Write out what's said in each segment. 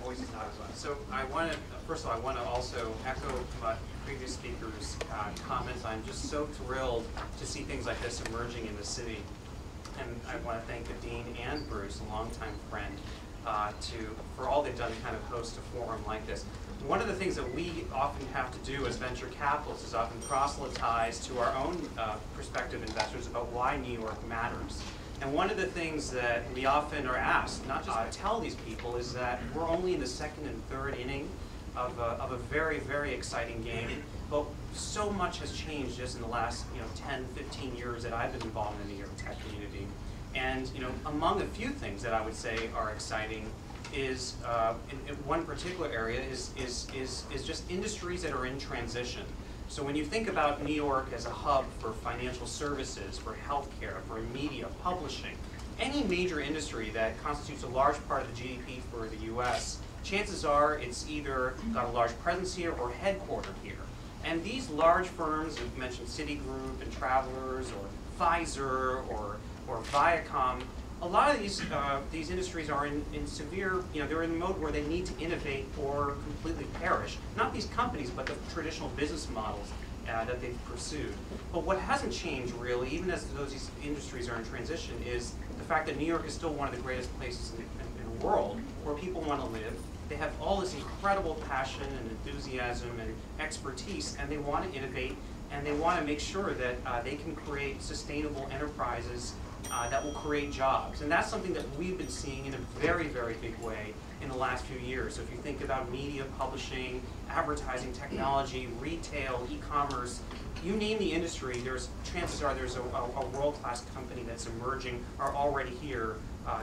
voice is not as loud. So I want to, first of all, I want to also echo my previous speakers' comments. I'm just so thrilled to see things like this emerging in the city. And I want to thank the Dean and Bruce, a longtime friend, for all they've done to kind of host a forum like this. One of the things that we often have to do as venture capitalists is often proselytize to our own prospective investors about why New York matters. And one of the things that we often are asked, not just to tell these people, is that we're only in the second and third inning of a very, very exciting game. But so much has changed just in the last 10, 15 years that I've been involved in the New York tech community. And among a few things that I would say are exciting is, in one particular area, is just industries that are in transition. So when you think about New York as a hub for financial services, for healthcare, for media, publishing, any major industry that constitutes a large part of the GDP for the US, chances are it's either got a large presence here or headquartered here. And these large firms, we've mentioned Citigroup and Travelers or Pfizer or Viacom, a lot of these industries are in severe, they're in a mode where they need to innovate or completely perish. Not these companies, but the traditional business models that they've pursued. But what hasn't changed really, even as these industries are in transition, is the fact that New York is still one of the greatest places in the world where people want to live. They have all this incredible passion and enthusiasm and expertise, and they want to innovate, and they want to make sure that they can create sustainable enterprises that will create jobs. And that's something that we've been seeing in a very, very big way in the last few years. So if you think about media, publishing, advertising, technology, retail, e-commerce, you name the industry, chances are there's a world-class company that's emerging or already here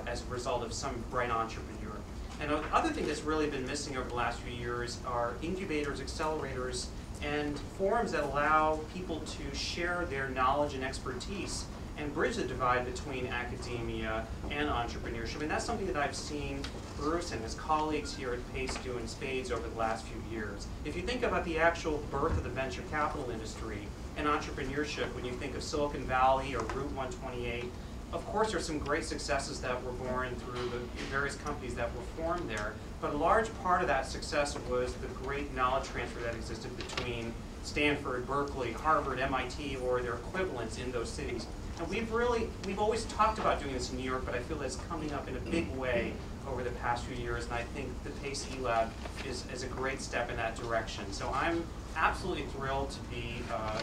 as a result of some bright entrepreneur. And another thing that's really been missing over the last few years are incubators, accelerators, and forums that allow people to share their knowledge and expertise and bridge the divide between academia and entrepreneurship. And that's something that I've seen Bruce and his colleagues here at PACE do in spades over the last few years. If you think about the actual birth of the venture capital industry and entrepreneurship, when you think of Silicon Valley or Route 128, of course there's some great successes that were born through the various companies that were formed there, but a large part of that success was the great knowledge transfer that existed between Stanford, Berkeley, Harvard, MIT, or their equivalents in those cities. And we've always talked about doing this in New York, but I feel that it's coming up in a big way over the past few years, and I think the PACE eLab is a great step in that direction. So I'm absolutely thrilled to be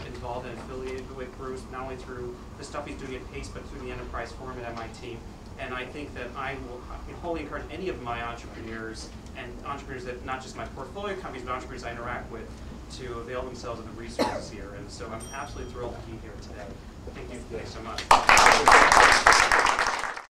involved and affiliated with Bruce, not only through the stuff he's doing at PACE, but through the Enterprise Forum at MIT. And I think that I will wholly encourage any of my entrepreneurs, and entrepreneurs that not just my portfolio companies, but entrepreneurs I interact with, to avail themselves of the resources here. And so I'm absolutely thrilled to be here today. Thank you so much.